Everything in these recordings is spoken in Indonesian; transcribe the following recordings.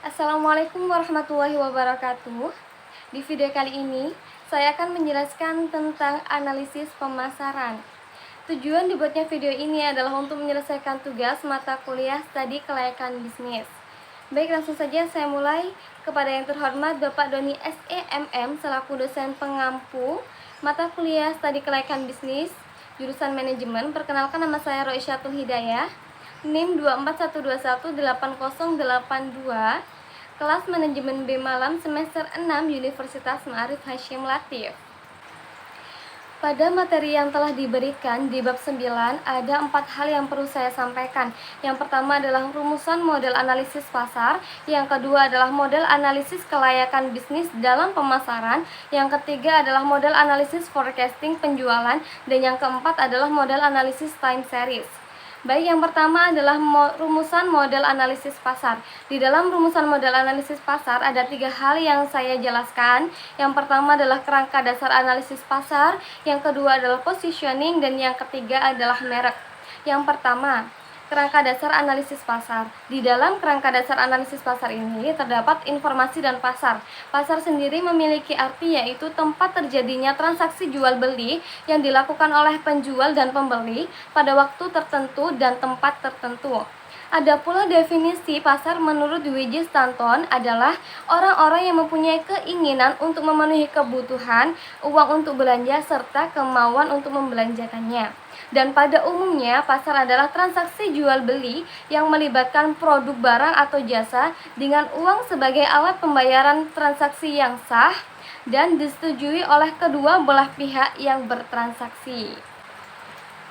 Assalamualaikum warahmatullahi wabarakatuh. Di video kali ini, saya akan menjelaskan tentang analisis pemasaran. Tujuan dibuatnya video ini adalah untuk menyelesaikan tugas mata kuliah studi kelayakan bisnis. Baik, langsung saja saya mulai. Kepada yang terhormat Bapak Doni SEMM selaku dosen pengampu mata kuliah studi kelayakan bisnis jurusan manajemen, perkenalkan nama saya Roisyatul Hidayah, NIM 241818082, kelas manajemen B Malam semester 6 Universitas Ma'arif Hasyim Latif. Pada materi yang telah diberikan di bab 9 ada 4 hal yang perlu saya sampaikan. Yang pertama adalah rumusan model analisis pasar, yang kedua adalah model analisis kelayakan bisnis dalam pemasaran, yang ketiga adalah model analisis forecasting penjualan, dan yang keempat adalah model analisis time series. Baik, yang pertama adalah rumusan model analisis pasar. Di dalam rumusan model analisis pasar ada 3 hal yang saya jelaskan. Yang pertama adalah kerangka dasar analisis pasar, yang kedua adalah positioning, dan yang ketiga adalah merek. Yang pertama, kerangka dasar analisis pasar. Di dalam kerangka dasar analisis pasar ini terdapat informasi dan pasar. Pasar sendiri memiliki arti yaitu tempat terjadinya transaksi jual beli yang dilakukan oleh penjual dan pembeli pada waktu tertentu dan tempat tertentu. Ada pula definisi pasar menurut W.J. Stanton adalah orang-orang yang mempunyai keinginan untuk memenuhi kebutuhan, uang untuk belanja, serta kemauan untuk membelanjakannya. Dan pada umumnya, pasar adalah transaksi jual beli yang melibatkan produk barang atau jasa dengan uang sebagai alat pembayaran transaksi yang sah dan disetujui oleh kedua belah pihak yang bertransaksi.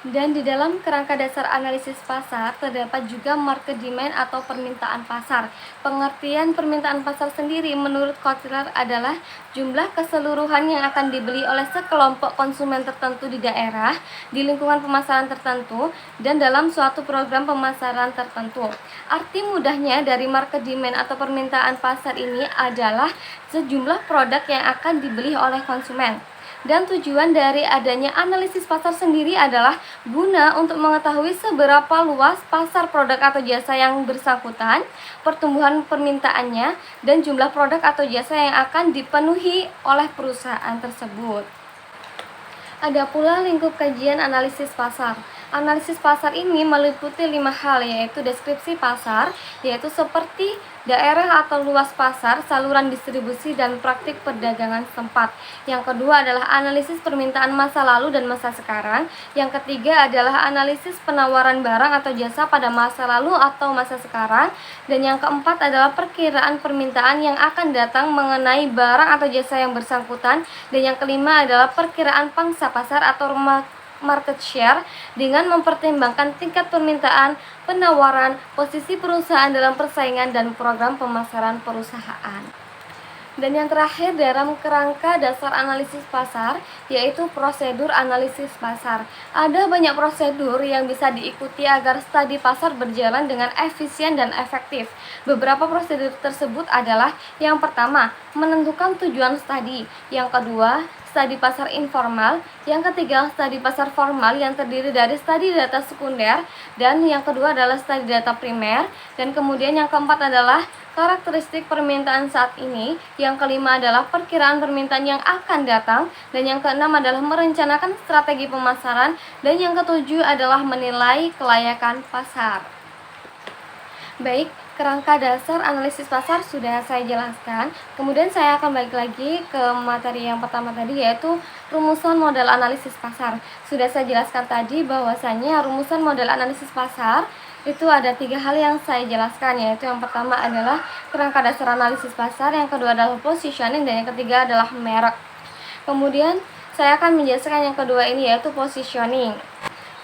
Dan di dalam kerangka dasar analisis pasar terdapat juga market demand atau permintaan pasar. Pengertian permintaan pasar sendiri menurut Kotler adalah jumlah keseluruhan yang akan dibeli oleh sekelompok konsumen tertentu di daerah, di lingkungan pemasaran tertentu, dan dalam suatu program pemasaran tertentu. Arti mudahnya dari market demand atau permintaan pasar ini adalah sejumlah produk yang akan dibeli oleh konsumen. Dan tujuan dari adanya analisis pasar sendiri adalah guna untuk mengetahui seberapa luas pasar produk atau jasa yang bersangkutan, pertumbuhan permintaannya, dan jumlah produk atau jasa yang akan dipenuhi oleh perusahaan tersebut. Ada pula lingkup kajian analisis pasar. Analisis pasar ini meliputi 5 hal, yaitu deskripsi pasar, yaitu seperti daerah atau luas pasar, saluran distribusi, dan praktik perdagangan setempat. Yang kedua adalah analisis permintaan masa lalu dan masa sekarang. Yang ketiga adalah analisis penawaran barang atau jasa pada masa lalu atau masa sekarang. Dan yang keempat adalah perkiraan permintaan yang akan datang mengenai barang atau jasa yang bersangkutan. Dan yang kelima adalah perkiraan pangsa pasar atau market share dengan mempertimbangkan tingkat permintaan, penawaran, posisi perusahaan dalam persaingan, dan program pemasaran perusahaan. Dan yang terakhir dalam kerangka dasar analisis pasar yaitu prosedur analisis pasar. Ada banyak prosedur yang bisa diikuti agar studi pasar berjalan dengan efisien dan efektif. Beberapa prosedur tersebut adalah: yang pertama, menentukan tujuan studi; yang kedua, studi pasar informal; yang ketiga, studi pasar formal yang terdiri dari studi data sekunder; dan yang kedua adalah studi data primer; dan kemudian yang keempat adalah karakteristik permintaan saat ini, yang kelima adalah perkiraan permintaan yang akan datang, dan yang keenam adalah merencanakan strategi pemasaran, dan yang ketujuh adalah menilai kelayakan pasar. Baik, kerangka dasar analisis pasar sudah saya jelaskan. Kemudian saya akan balik lagi ke materi yang pertama tadi, yaitu rumusan model analisis pasar. Sudah saya jelaskan tadi bahwasanya rumusan model analisis pasar itu ada 3 hal yang saya jelaskan, yaitu yang pertama adalah kerangka dasar analisis pasar, yang kedua adalah positioning, dan yang ketiga adalah merek. Kemudian saya akan menjelaskan yang kedua ini, yaitu positioning.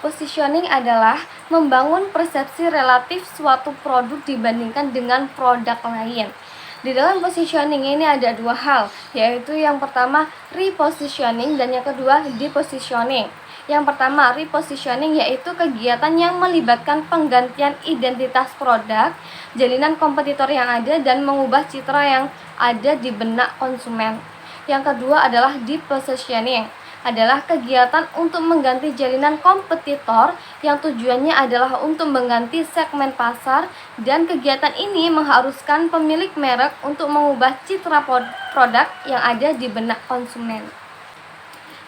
Positioning adalah membangun persepsi relatif suatu produk dibandingkan dengan produk lain. Di dalam positioning ini ada 2 hal, yaitu yang pertama repositioning dan yang kedua depositioning. Yang pertama, repositioning yaitu kegiatan yang melibatkan penggantian identitas produk, jalinan kompetitor yang ada, dan mengubah citra yang ada di benak konsumen. Yang kedua adalah depositioning. adalah kegiatan untuk mengganti jalinan kompetitor yang tujuannya adalah untuk mengganti segmen pasar, dan kegiatan ini mengharuskan pemilik merek untuk mengubah citra produk yang ada di benak konsumen.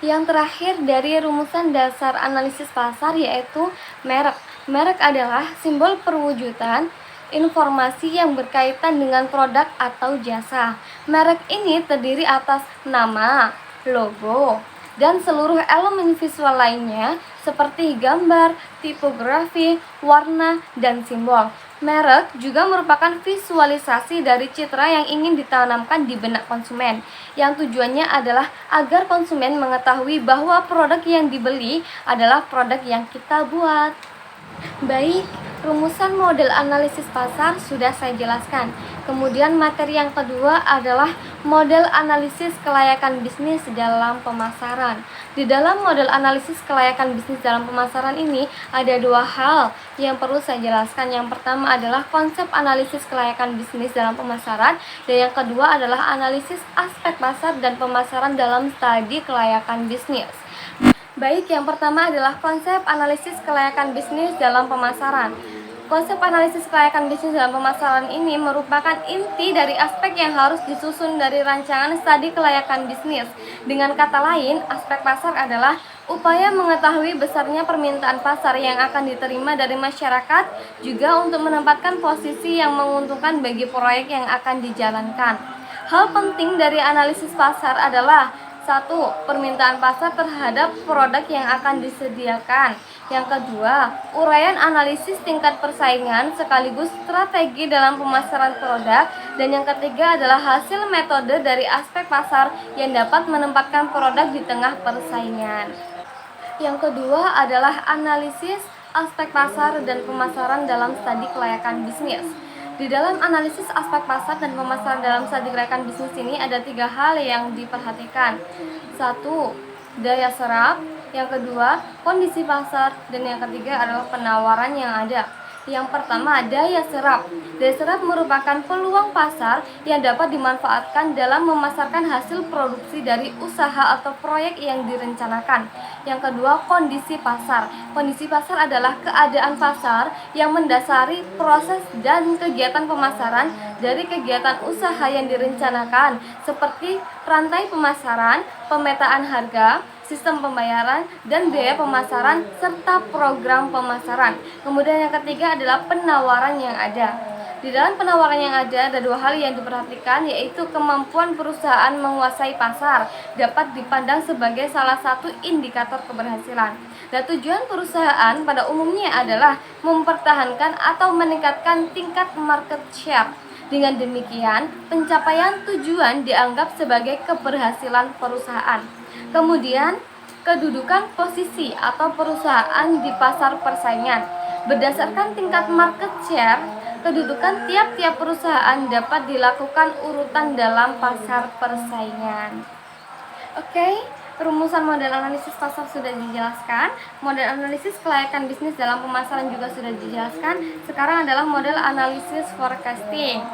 Yang terakhir dari rumusan dasar analisis pasar yaitu merek. Merek adalah simbol perwujudan informasi yang berkaitan dengan produk atau jasa. Merek ini terdiri atas nama, logo, dan seluruh elemen visual lainnya seperti gambar, tipografi, warna, dan simbol. Merek juga merupakan visualisasi dari citra yang ingin ditanamkan di benak konsumen, yang tujuannya adalah agar konsumen mengetahui bahwa produk yang dibeli adalah produk yang kita buat. Baik, rumusan model analisis pasar sudah saya jelaskan. Kemudian materi yang kedua adalah model analisis kelayakan bisnis dalam pemasaran. Di dalam model analisis kelayakan bisnis dalam pemasaran ini ada dua hal yang perlu saya jelaskan. Yang pertama adalah konsep analisis kelayakan bisnis dalam pemasaran, dan yang kedua adalah analisis aspek pasar dan pemasaran dalam studi kelayakan bisnis. Baik, yang pertama adalah konsep analisis kelayakan bisnis dalam pemasaran. Konsep analisis kelayakan bisnis dalam pemasaran ini merupakan inti dari aspek yang harus disusun dari rancangan studi kelayakan bisnis. Dengan kata lain, aspek pasar adalah upaya mengetahui besarnya permintaan pasar yang akan diterima dari masyarakat, juga untuk menempatkan posisi yang menguntungkan bagi proyek yang akan dijalankan. Hal penting dari analisis pasar adalah: 1. Permintaan pasar terhadap produk yang akan disediakan. Yang kedua, uraian analisis tingkat persaingan sekaligus strategi dalam pemasaran produk. Dan yang ketiga adalah hasil metode dari aspek pasar yang dapat menempatkan produk di tengah persaingan. Yang kedua adalah analisis aspek pasar dan pemasaran dalam studi kelayakan bisnis. Di dalam analisis aspek pasar dan pemasaran dalam studi kelayakan bisnis ini ada 3 hal yang diperhatikan. 1. Daya serap. Yang kedua, kondisi pasar. Dan yang ketiga adalah penawaran yang ada. Yang pertama, daya serap. Daya serap merupakan peluang pasar yang dapat dimanfaatkan dalam memasarkan hasil produksi dari usaha atau proyek yang direncanakan. Yang kedua, kondisi pasar. Kondisi pasar adalah keadaan pasar yang mendasari proses dan kegiatan pemasaran dari kegiatan usaha yang direncanakan, seperti rantai pemasaran, pemetaan harga, sistem pembayaran, dan biaya pemasaran, serta program pemasaran. Kemudian yang ketiga adalah penawaran yang ada. Di dalam penawaran yang ada 2 hal yang diperhatikan, yaitu kemampuan perusahaan menguasai pasar dapat dipandang sebagai salah satu indikator keberhasilan. Dan tujuan perusahaan pada umumnya adalah mempertahankan atau meningkatkan tingkat market share. Dengan demikian, pencapaian tujuan dianggap sebagai keberhasilan perusahaan. Kemudian, kedudukan posisi atau perusahaan di pasar persaingan. Berdasarkan tingkat market share, kedudukan tiap-tiap perusahaan dapat dilakukan urutan dalam pasar persaingan. Oke, rumusan model analisis pasar sudah dijelaskan. Model analisis kelayakan bisnis dalam pemasaran juga sudah dijelaskan. Sekarang adalah model analisis forecasting.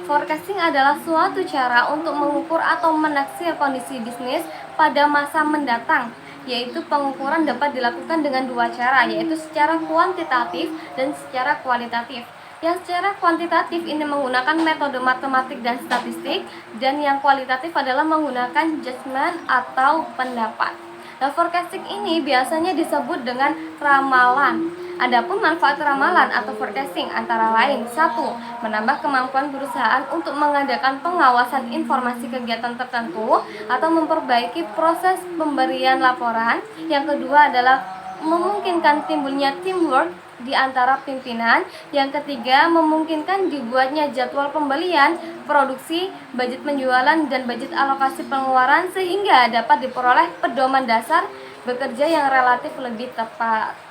Forecasting adalah suatu cara untuk mengukur atau menaksir kondisi bisnis pada masa mendatang, yaitu pengukuran dapat dilakukan dengan 2 cara, yaitu secara kuantitatif dan secara kualitatif. Yang secara kuantitatif ini menggunakan metode matematik dan statistik, dan yang kualitatif adalah menggunakan judgement atau pendapat. Nah, forecasting ini biasanya disebut dengan ramalan. Adapun manfaat ramalan atau forecasting antara lain: 1. Menambah kemampuan perusahaan untuk mengadakan pengawasan informasi kegiatan tertentu atau memperbaiki proses pemberian laporan. Yang kedua adalah memungkinkan timbulnya teamwork di antara pimpinan. Yang ketiga, memungkinkan dibuatnya jadwal pembelian, produksi, budget penjualan, dan budget alokasi pengeluaran sehingga dapat diperoleh pedoman dasar bekerja yang relatif lebih tepat.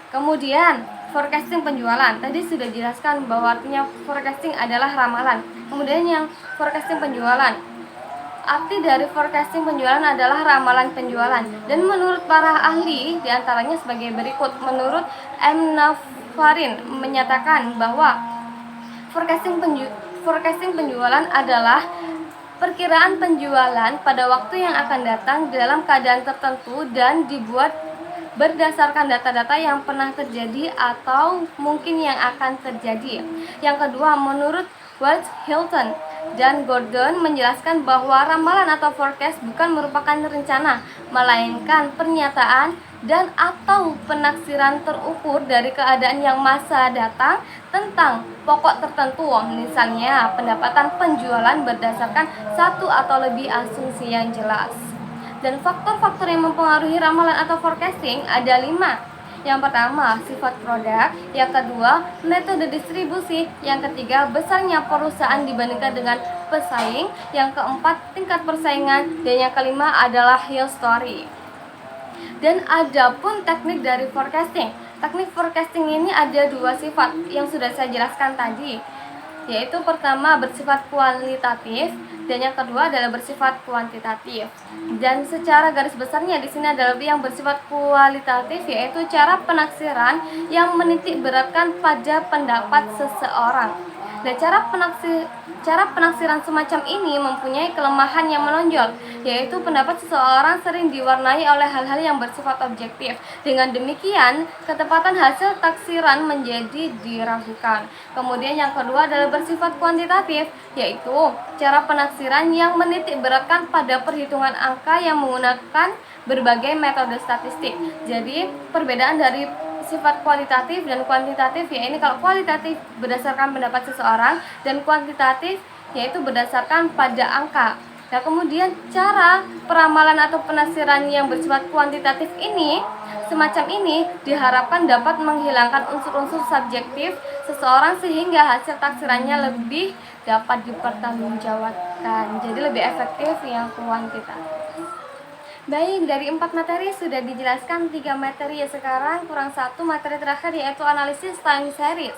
Kemudian, forecasting penjualan. Tadi sudah dijelaskan bahwa artinya forecasting adalah ramalan. Kemudian yang forecasting penjualan. Arti dari forecasting penjualan adalah ramalan penjualan. Dan menurut para ahli, diantaranya sebagai berikut. Menurut M. Navarin menyatakan bahwa forecasting penjualan adalah perkiraan penjualan pada waktu yang akan datang dalam keadaan tertentu dan dibuat berdasarkan data-data yang pernah terjadi atau mungkin yang akan terjadi. Yang kedua, menurut Welch, Hilton, dan Gordon menjelaskan bahwa ramalan atau forecast bukan merupakan rencana, melainkan pernyataan dan atau penaksiran terukur dari keadaan yang masa datang tentang pokok tertentu, misalnya pendapatan penjualan berdasarkan satu atau lebih asumsi yang jelas. Dan faktor-faktor yang mempengaruhi ramalan atau forecasting ada 5. Yang pertama, sifat produk. Yang kedua, metode distribusi. Yang ketiga, besarnya perusahaan dibandingkan dengan pesaing. Yang keempat, tingkat persaingan. Dan yang kelima adalah history. Dan ada pun teknik dari forecasting. Teknik forecasting ini ada 2 sifat yang sudah saya jelaskan tadi, yaitu pertama bersifat kualitatif dan yang kedua adalah bersifat kuantitatif. Dan secara garis besarnya di sini adalah yang bersifat kualitatif, yaitu cara penaksiran yang menitik beratkan pada pendapat seseorang. Dan cara penaksiran semacam ini mempunyai kelemahan yang menonjol, yaitu pendapat seseorang sering diwarnai oleh hal-hal yang bersifat objektif. Dengan demikian, ketepatan hasil taksiran menjadi diragukan. Kemudian yang kedua adalah bersifat kuantitatif, yaitu cara penaksiran yang menitik beratkan pada perhitungan angka yang menggunakan berbagai metode statistik. Jadi, perbedaan dari sifat kualitatif dan kuantitatif, ya ini kalau kualitatif berdasarkan pendapat seseorang dan kuantitatif yaitu berdasarkan pada angka. Nah, kemudian cara peramalan atau penafsiran yang bersifat kuantitatif ini semacam ini diharapkan dapat menghilangkan unsur-unsur subjektif seseorang sehingga hasil taksirannya lebih dapat dipertanggungjawabkan. Jadi lebih efektif yang kuantitatif. Baik, dari 4 materi sudah dijelaskan 3 materi ya, sekarang kurang 1 materi terakhir yaitu analisis time series.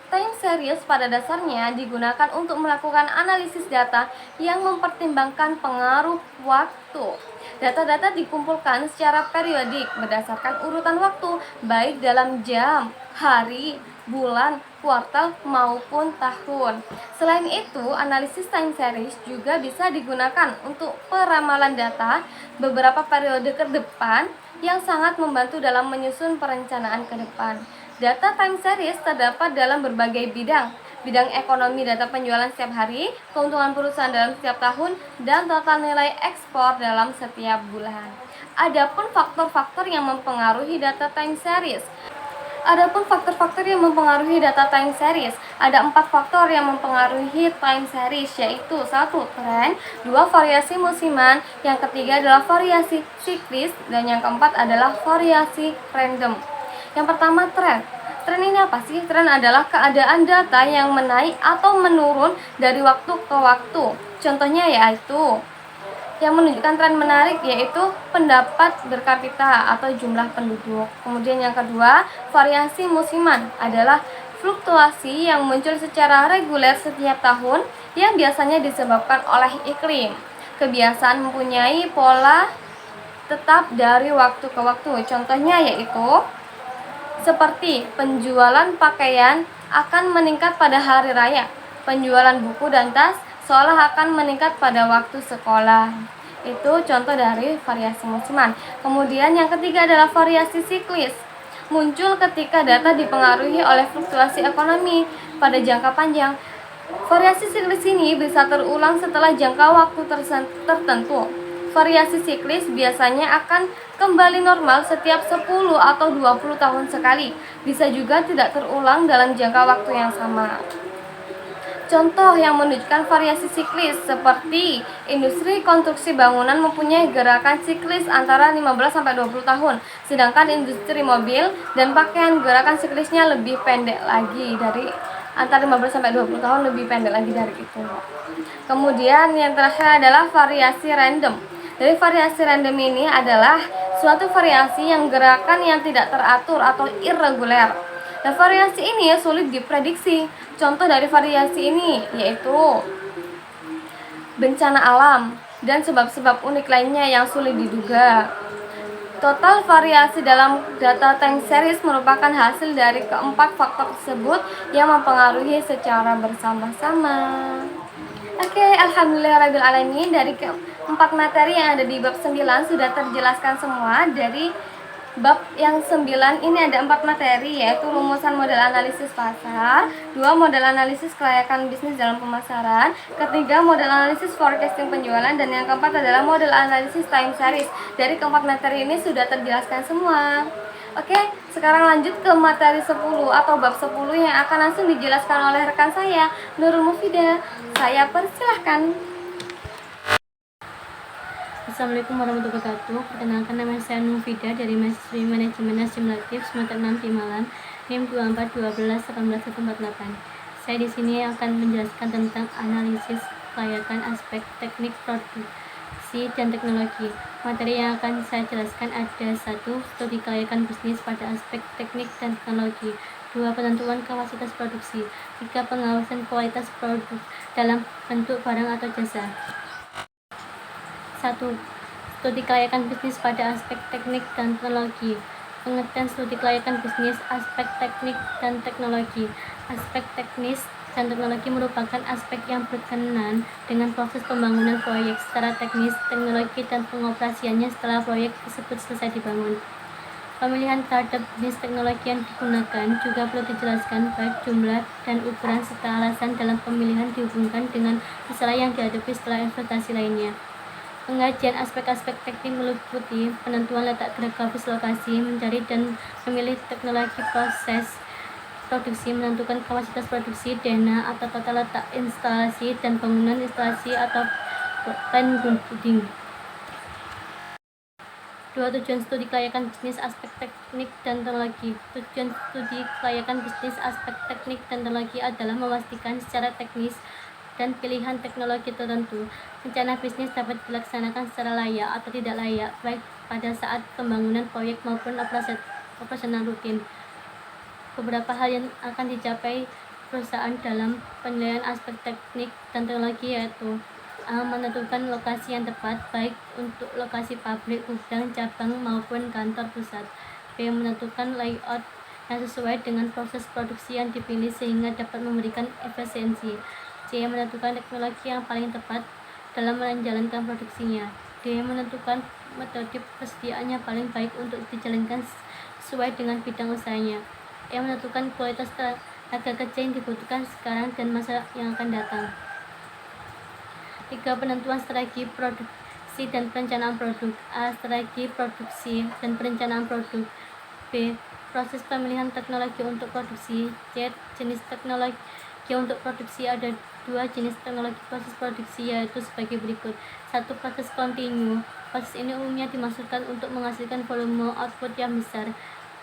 Time series pada dasarnya digunakan untuk melakukan analisis data yang mempertimbangkan pengaruh waktu. Data-data dikumpulkan secara periodik berdasarkan urutan waktu, baik dalam jam, hari, bulan, kuartal, maupun tahun. Selain itu, analisis time series juga bisa digunakan untuk peramalan data beberapa periode ke depan yang sangat membantu dalam menyusun perencanaan ke depan. Data time series terdapat dalam berbagai bidang ekonomi, data penjualan setiap hari, keuntungan perusahaan dalam setiap tahun, dan total nilai ekspor dalam setiap bulan. Adapun faktor-faktor yang mempengaruhi data time series. Ada 4 faktor yang mempengaruhi time series, yaitu 1. Tren, 2. Variasi musiman, yang ketiga adalah variasi siklis, dan yang keempat adalah variasi random. Yang pertama, tren. Tren ini apa sih? Tren adalah keadaan data yang menaik atau menurun dari waktu ke waktu. Contohnya yaitu yang menunjukkan tren menarik yaitu pendapat per kapita atau jumlah penduduk. Kemudian yang kedua, variasi musiman adalah fluktuasi yang muncul secara reguler setiap tahun yang biasanya disebabkan oleh iklim. Kebiasaan mempunyai pola tetap dari waktu ke waktu. Contohnya yaitu seperti penjualan pakaian akan meningkat pada hari raya, penjualan buku dan tas seolah akan meningkat pada waktu sekolah. Itu contoh dari variasi musiman. Kemudian yang ketiga adalah variasi siklis. Muncul ketika data dipengaruhi oleh fluktuasi ekonomi pada jangka panjang. Variasi siklis ini bisa terulang setelah jangka waktu tertentu. Variasi siklis biasanya akan kembali normal setiap 10 atau 20 tahun sekali. Bisa juga tidak terulang dalam jangka waktu yang sama. Contoh yang menunjukkan variasi siklis seperti industri konstruksi bangunan mempunyai gerakan siklis antara 15-20 tahun, sedangkan industri mobil dan pakaian gerakan siklisnya lebih pendek lagi dari antara 15-20 tahun lebih pendek lagi dari itu. Kemudian yang terakhir adalah variasi random. Dari variasi random ini adalah suatu variasi yang gerakan yang tidak teratur atau irregular. Dan variasi ini sulit diprediksi. Contoh dari variasi ini yaitu bencana alam dan sebab-sebab unik lainnya yang sulit diduga. Total variasi dalam data time series merupakan hasil dari keempat faktor tersebut yang mempengaruhi secara bersama-sama. Oke, alhamdulillahirrahmanirrahim. Dari keempat materi yang ada di bab 9 sudah terjelaskan semua. Dari bab yang 9 ini ada 4 materi, yaitu rumusan model analisis pasar, 2 model analisis kelayakan bisnis dalam pemasaran, ketiga model analisis forecasting penjualan, dan yang keempat adalah model analisis time series. Dari keempat materi ini sudah terjelaskan semua. Oke, sekarang lanjut ke materi 10 atau bab 10 yang akan langsung dijelaskan oleh rekan saya, Nurul Mufida. Saya persilahkan. Assalamualaikum warahmatullahi wabarakatuh. Perkenalkan, nama saya Nufida dari Mahasiswi Manajemen Simulatif semester 6 di Malang, NIM 24121818. Saya di sini akan menjelaskan tentang analisis kelayakan aspek teknik produksi dan teknologi. Materi yang akan saya jelaskan ada 1. Studi kelayakan bisnis pada aspek teknik dan teknologi. 2. Penentuan kapasitas produksi. 3. Pengawasan kualitas produk dalam bentuk barang atau jasa. 1. Studi kelayakan bisnis pada aspek teknik dan teknologi. Pengertian studi kelayakan bisnis aspek teknik dan teknologi. Aspek teknis dan teknologi merupakan aspek yang berkenaan dengan proses pembangunan proyek secara teknis, teknologi, dan pengoperasiannya setelah proyek tersebut selesai dibangun. Pemilihan terhadap jenis teknologi yang digunakan juga perlu dijelaskan, baik jumlah dan ukuran serta alasan dalam pemilihan dihubungkan dengan masalah yang dihadapi setelah investasi lainnya. Pengajian aspek-aspek teknik meliputi penentuan letak geografis lokasi, mencari dan memilih teknologi proses produksi, menentukan kapasitas produksi, dana atau tata letak instalasi, dan bangunan instalasi atau plan building. 2. Tujuan studi kelayakan bisnis aspek teknik dan teknologi. Tujuan studi kelayakan bisnis aspek teknik dan teknologi adalah memastikan secara teknis dan pilihan teknologi tertentu, rencana bisnis dapat dilaksanakan secara layak atau tidak layak, baik pada saat pembangunan proyek maupun operasional rutin. Beberapa hal yang akan dicapai perusahaan dalam penilaian aspek teknik dan teknologi yaitu: A. Menentukan lokasi yang tepat, baik untuk lokasi pabrik, gudang, cabang, maupun kantor pusat. B. Menentukan layout yang sesuai dengan proses produksi yang dipilih sehingga dapat memberikan efisiensi. C. Menentukan teknologi yang paling tepat dalam menjalankan produksinya. D. Menentukan metode persediaan yang paling baik untuk dijalankan sesuai dengan bidang usahanya. E. Menentukan kualitas tenaga kerja yang dibutuhkan sekarang dan masa yang akan datang. 3. Penentuan strategi produksi dan perencanaan produk. A. Strategi produksi dan perencanaan produk. B. Proses pemilihan teknologi untuk produksi. C. Jenis teknologi untuk produksi. Ada 2 jenis teknologi proses produksi, yaitu sebagai berikut. 1. Proses kontinu. Proses ini umumnya dimaksudkan untuk menghasilkan volume output yang besar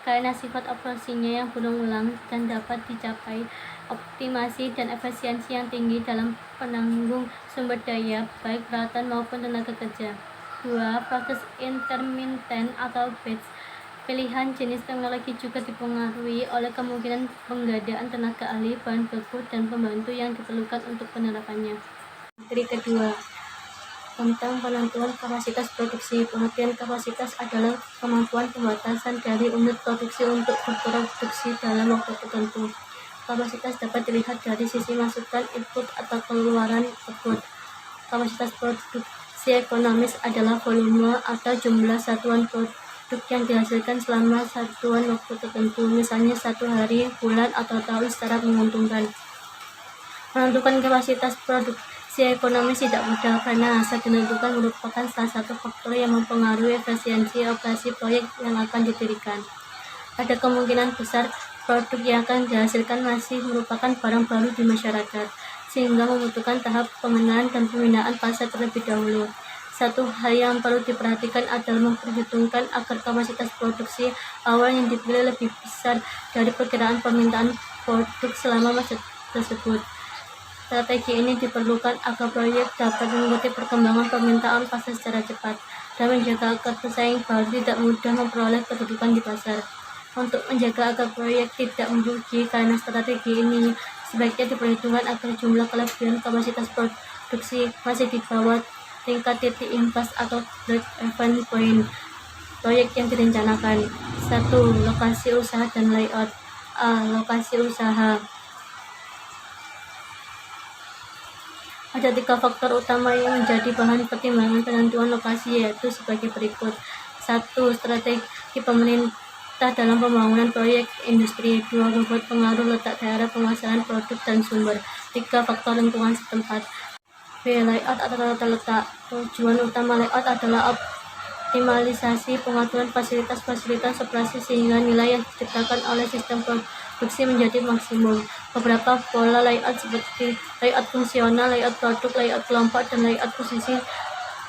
karena sifat operasinya yang berulang-ulang dan dapat dicapai optimasi dan efisiensi yang tinggi dalam penanggung sumber daya, baik peralatan maupun tenaga kerja. 2. Proses intermittent atau batch. Pilihan jenis teknologi juga dipengaruhi oleh kemungkinan penggadaan tenaga ahli, bahan baku, dan pembantu yang diperlukan untuk penerapannya. Materi kedua tentang penentuan kapasitas produksi. Pengertian kapasitas adalah kemampuan pembatasan dari unit produksi untuk berproduksi dalam waktu tertentu. Kapasitas dapat dilihat dari sisi masukan input atau keluaran output. Kapasitas produksi ekonomis adalah volume atau jumlah satuan produk yang dihasilkan selama satuan waktu tertentu, misalnya 1 hari, bulan, atau tahun secara menguntungkan. Menentukan kapasitas produksi ekonomis tidak mudah karena hasil ditentukan merupakan salah satu faktor yang mempengaruhi efisiensi operasi proyek yang akan didirikan. Ada kemungkinan besar produk yang akan dihasilkan masih merupakan barang baru di masyarakat, sehingga membutuhkan tahap pengenalan dan pembinaan pasar terlebih dahulu. Satu hal yang perlu diperhatikan adalah memperhitungkan agar kapasitas produksi awal yang dipilih lebih besar dari perkiraan permintaan produk selama masa tersebut. Strategi ini diperlukan agar proyek dapat mengikuti perkembangan permintaan pasar secara cepat dan menjaga agar pesaing baru tidak mudah memperoleh kedudukan di pasar. Untuk menjaga agar proyek tidak merugi karena strategi ini, sebaiknya diperhitungkan agar jumlah kelebihan kapasitas produksi masih di bawah tingkat titik impas atau break-even point proyek yang direncanakan. 1. Lokasi usaha dan layout. A. Lokasi usaha. Ada 3 faktor utama yang menjadi bahan pertimbangan penentuan lokasi, yaitu sebagai berikut. 1. Strategi pemerintah dalam pembangunan proyek industri. 2. Bobot pengaruh letak daerah pemasaran produk dan sumber. 3. Faktor lingkungan setempat. B. Layout atau tata letak. Tujuan utama layout adalah optimalisasi pengaturan fasilitas-fasilitas operasi sehingga nilai yang diciptakan oleh sistem produksi menjadi maksimum. Beberapa pola layout seperti layout fungsional, layout produk, layout kelompok, dan layout posisi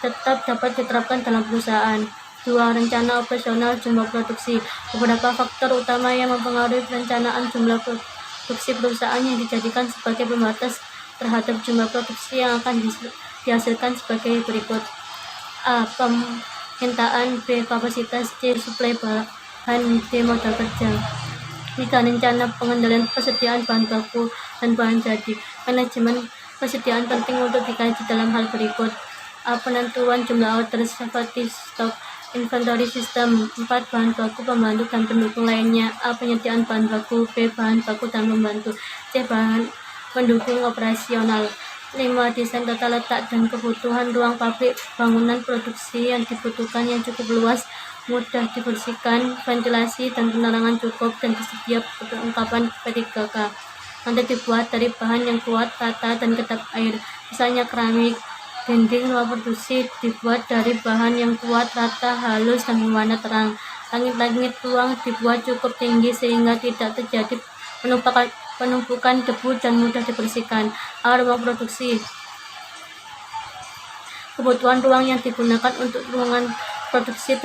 tetap dapat diterapkan dalam perusahaan. 2. Rencana operasional jumlah produksi. Beberapa faktor utama yang mempengaruhi perencanaan jumlah produksi perusahaan yang dijadikan sebagai pembatas terhadap jumlah produksi yang akan dihasilkan sebagai berikut. A. Permintaan. B. Kapasitas. C. Suplai bahan. D. Modal kerja. 3. Rencana pengendalian persediaan bahan baku dan bahan jadi. Manajemen persediaan penting untuk dikaji dalam hal berikut. A. Penentuan jumlah order, seperti stok, inventory system. 4. Bahan baku, pembantu, dan pendukung lainnya. A. Penyediaan bahan baku. B. Bahan baku dan pembantu. C. Bahan pendukung operasional. 5. Desain tata letak dan kebutuhan ruang pabrik, bangunan produksi yang dibutuhkan yang cukup luas, mudah dibersihkan, ventilasi dan penerangan cukup, dan tersedia perlengkapan P3K. Nanti dibuat dari bahan yang kuat, rata, dan kedap air. Misalnya keramik. Dinding ruang produksi dibuat dari bahan yang kuat, rata, halus, dan berwarna terang. Langit-langit ruang dibuat cukup tinggi sehingga tidak terjadi penumpukan debu dan mudah dibersihkan. A. Ruang produksi. Kebutuhan ruang yang digunakan untuk ruangan produksi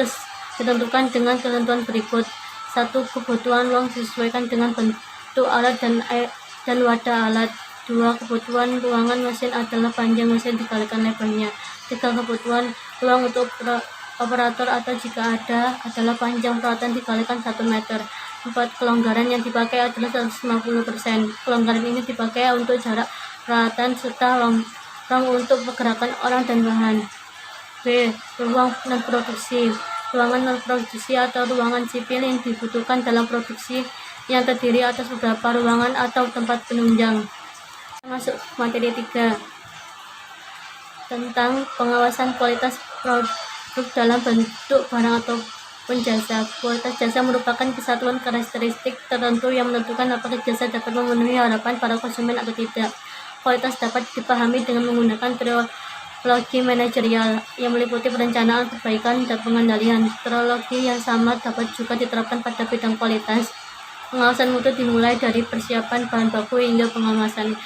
ditentukan dengan ketentuan berikut. 1. Kebutuhan ruang disesuaikan dengan bentuk alat dan wadah alat. 2. Kebutuhan ruangan mesin adalah panjang mesin dikalikan lebarnya. 3. Kebutuhan ruang untuk operator atau jika ada adalah panjang peralatan dikalikan 1 meter. 4. Kelonggaran yang dipakai adalah 150%. Kelonggaran ini dipakai untuk jarak peralatan serta ruang untuk pergerakan orang dan bahan. B. Ruang non-produksi. Ruangan non-produksi atau ruangan sipil yang dibutuhkan dalam produksi yang terdiri atas beberapa ruangan atau tempat penunjang. Masuk materi 3 tentang pengawasan kualitas produk dalam bentuk barang atau jasa. Kualitas jasa merupakan kesatuan karakteristik tertentu yang menentukan apakah jasa dapat memenuhi harapan para konsumen atau tidak. Kualitas dapat dipahami dengan menggunakan teologi manajerial yang meliputi perencanaan, perbaikan, dan pengendalian. Teologi yang sama dapat juga diterapkan pada bidang kualitas. Pengawasan mutu dimulai dari persiapan bahan baku hingga pengawasan.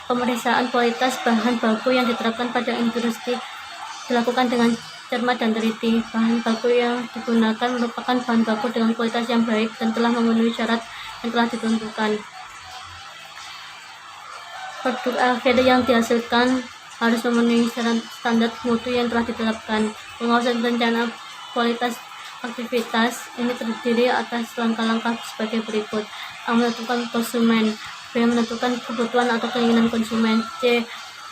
Pemeriksaan kualitas bahan baku yang diterapkan pada industri dilakukan dengan cermat dan teliti. Bahan baku yang digunakan merupakan bahan baku dengan kualitas yang baik dan telah memenuhi syarat yang telah ditentukan. Produk akhir yang dihasilkan harus memenuhi standar mutu yang telah ditetapkan. Pengawasan rencana kualitas aktivitas ini terdiri atas langkah-langkah sebagai berikut. A. Menentukan konsumen. B. Menentukan kebutuhan atau keinginan konsumen. C.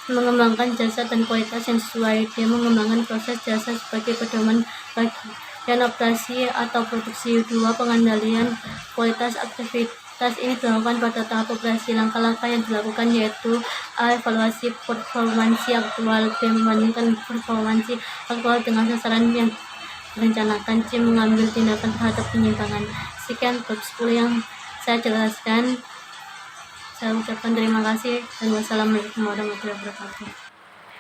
Mengembangkan jasa dan kualitas yang sesuai. D. Mengembangkan proses jasa sebagai pedoman bagian operasi atau produksi. 2. Pengendalian kualitas aktivitas ini dilakukan pada tahap operasi. Langkah-langkah yang dilakukan yaitu A. Evaluasi performansi aktual. B. Membandingkan performansi aktual dengan sasaran yang direncanakan. C. Mengambil tindakan terhadap penyimpangan. Sekian bab 10 yang saya jelaskan. Saya ucapkan terima kasih dan wassalamualaikum warahmatullahi wabarakatuh.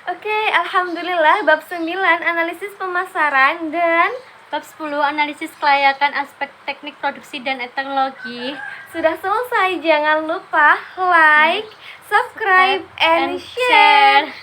Oke, alhamdulillah bab 9 analisis pemasaran dan Bab 10 analisis kelayakan aspek teknik produksi dan teknologi sudah selesai. Jangan lupa like, subscribe, and share.